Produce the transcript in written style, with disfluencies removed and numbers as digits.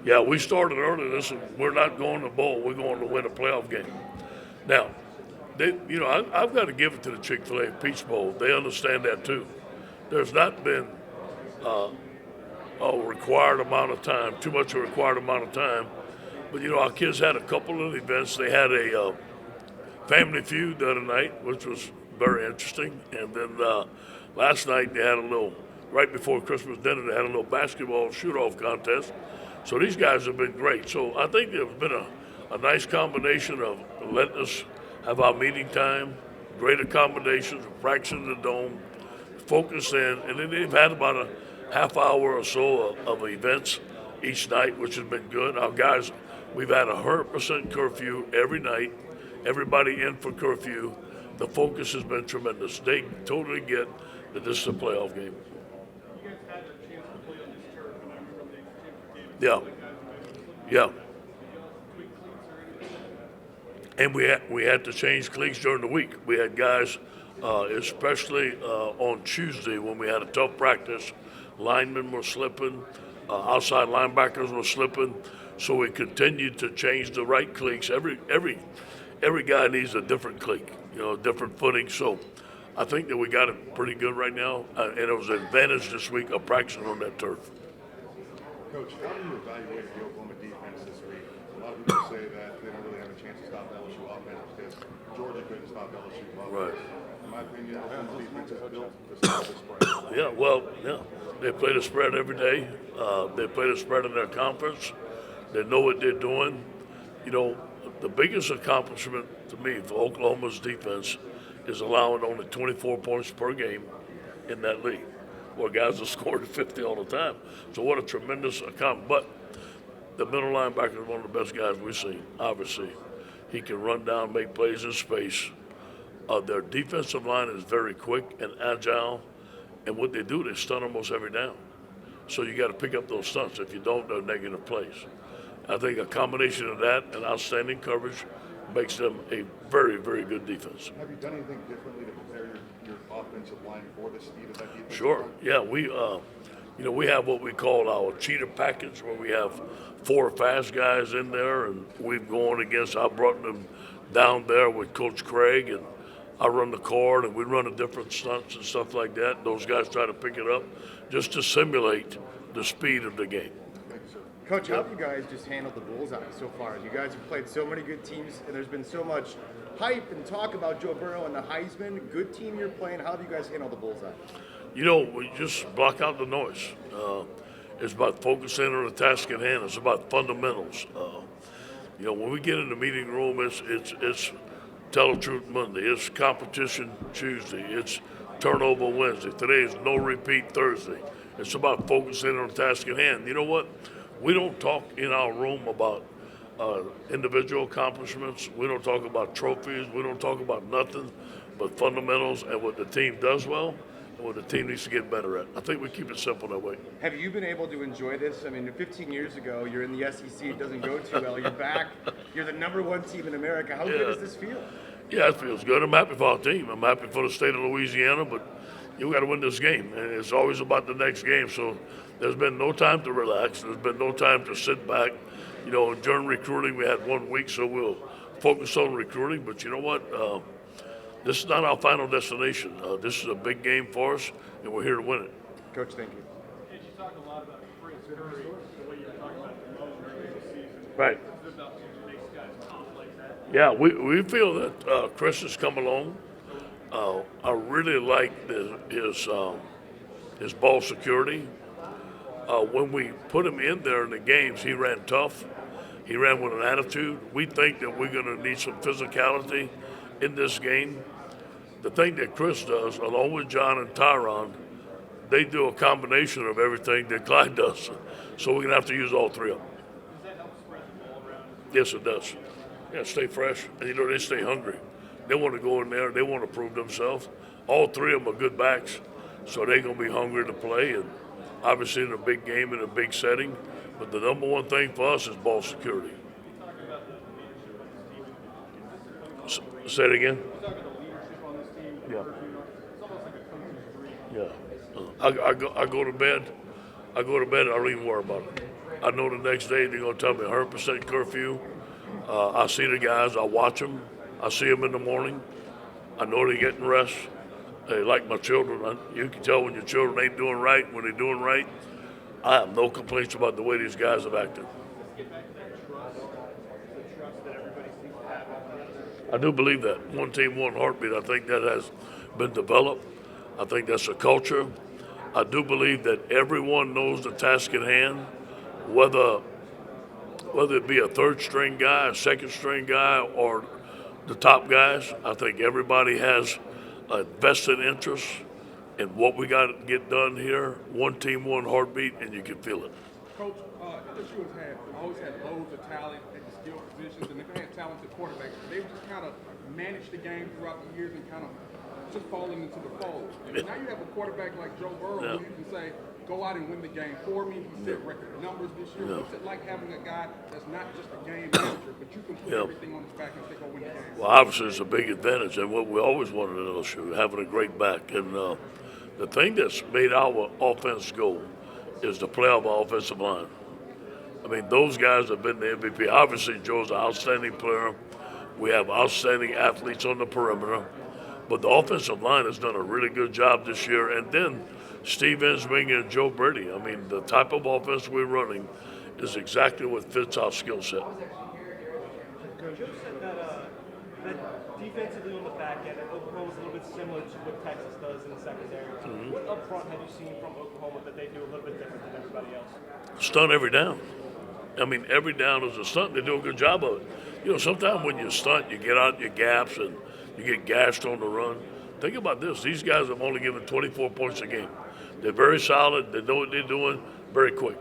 Yeah, we started early. Listen, we're not going to bowl. We're going to win a playoff game. Now, I've got to give it to the Chick-fil-A Peach Bowl. They understand that too. There's not been a required amount of time, too much of a required amount of time. But our kids had a couple of events. They had a Family Feud the other night, which was very interesting. And then last night they had a little, right before Christmas dinner, they had a little basketball shoot-off contest. So these guys have been great. So I think there's been a nice combination of letting us have our meeting time, great accommodations, practicing in the dome, focus in, and then they've had about a half hour or so of events each night, which has been good. Our guys, we've had 100% curfew every night, everybody in for curfew. The focus has been tremendous. They totally get that this is a playoff game. You guys had a chance to play on this turf, and I remember they Yeah, yeah. And we had to change cleats during the week. We had guys, especially on Tuesday when we had a tough practice, linemen were slipping, outside linebackers were slipping, so we continued to change the right cleats. Every guy needs a different cleat, different footing. So I think that we got it pretty good right now, and it was an advantage this week of practicing on that turf. Coach, how do you evaluate the Oklahoma defense this week? A lot of people say that they don't really have a chance to stop LSU offense because Georgia couldn't stop LSU offense. Right. In my opinion, Oklahoma's defense is built to stop the spread. Yeah, they play the spread every day. They play the spread in their conference. They know what they're doing. The biggest accomplishment to me for Oklahoma's defense is allowing only 24 points per game in that league, where guys are scoring 50 all the time. So what a tremendous accomplishment. But the middle linebacker is one of the best guys we've seen, obviously. He can run down, make plays in space. Their defensive line is very quick and agile, and what they do, they stun almost every down. So you got to pick up those stunts. If you don't, they're negative plays. I think a combination of that and outstanding coverage makes them a very, very good defense. Have you done anything differently to prepare your offensive line for the speed of that defense? Sure. Yeah, we have what we call our cheetah package, where we have 4 fast guys in there, and we've gone against. I brought them down there with Coach Craig, and I run the card, and we run the different stunts and stuff like that. Those guys try to pick it up just to simulate the speed of the game. Coach, how have you guys just handled the bullseye so far? You guys have played so many good teams, and there's been so much hype and talk about Joe Burrow and the Heisman. Good team you're playing. How have you guys handled the bullseye? We just block out the noise. It's about focusing on the task at hand. It's about fundamentals. When we get in the meeting room, it's tell the truth Monday. It's competition Tuesday. It's turnover Wednesday. Today is no repeat Thursday. It's about focusing on the task at hand. You know what? We don't talk in our room about individual accomplishments. We don't talk about trophies. We don't talk about nothing but fundamentals and what the team does well and what the team needs to get better at. I think we keep it simple that way. Have you been able to enjoy this? I mean, 15 years ago, you're in the SEC. It doesn't go too well. You're back. You're the #1 team in America. How good does this feel? Yeah, it feels good. I'm happy for our team. I'm happy for the state of Louisiana, but you got to win this game, and it's always about the next game. So there's been no time to relax. There's been no time to sit back. During recruiting, we had 1 week, so we'll focus on recruiting. But you know what? This is not our final destination. This is a big game for us, and we're here to win it. Coach, thank you. you talked a lot about Chris Curry, the way you were talking about promotion earlier this season. Right. What about what makes guys comp like that? Yeah, we feel that Chris has come along. I really like his ball security. When we put him in there in the games, he ran tough. He ran with an attitude. We think that we're going to need some physicality in this game. The thing that Chris does, along with John and Tyron, they do a combination of everything that Clyde does. So we're going to have to use all 3 of them. Does that help spread the ball around? Yes, it does. Yeah, stay fresh. And, they stay hungry. They want to go in there. They want to prove themselves. All 3 of them are good backs, so they're going to be hungry to play. And obviously in a big game, in a big setting. But the #1 thing for us is ball security. Say it again? Yeah. I go to bed. I don't even worry about it. I know the next day they're going to tell me 100% curfew. I see the guys. I watch them. I see them in the morning. I know they're getting rest. They like my children. You can tell when your children ain't doing right, when they're doing right. I have no complaints about the way these guys have acted. I do believe that. One team, one heartbeat. I think that has been developed. I think that's a culture. I do believe that everyone knows the task at hand, whether it be a third string guy, a second string guy, or the top guys. I think everybody has a vested interest in what we got to get done here. One team, one heartbeat, and you can feel it. Coach, LSU has always had loads of talent at the skill positions, and they've had talented quarterbacks. They've just kind of managed the game throughout the years and kind of just fallen into the fold. And now you have a quarterback like Joe Burrow who you can say, go out and win the game for me. He set record numbers this year. What's it like having a guy that's not just a game manager, but you can put everything on his back and say, go win the game? Well, obviously, it's a big advantage, and what we always wanted at LSU, having a great back. And the thing that's made our offense go is the play of our offensive line. I mean, those guys have been the MVP. Obviously, Joe's an outstanding player. We have outstanding athletes on the perimeter. But the offensive line has done a really good job this year. And then Steve Ensminger and Joe Brady. I mean, the type of offense we're running is exactly what fits our skill set. Joe said that defensively on the back end, Oklahoma is a little bit similar to what Texas does in the secondary. What up front have you seen from Oklahoma that they do a little bit different than everybody else? Stunt every down. I mean, every down is a stunt. They do a good job of it. You know, sometimes when you stunt, you get out your gaps and you get gashed on the run. Think about this. These guys have only given 24 points a game. They're very solid. They know what they're doing very quick.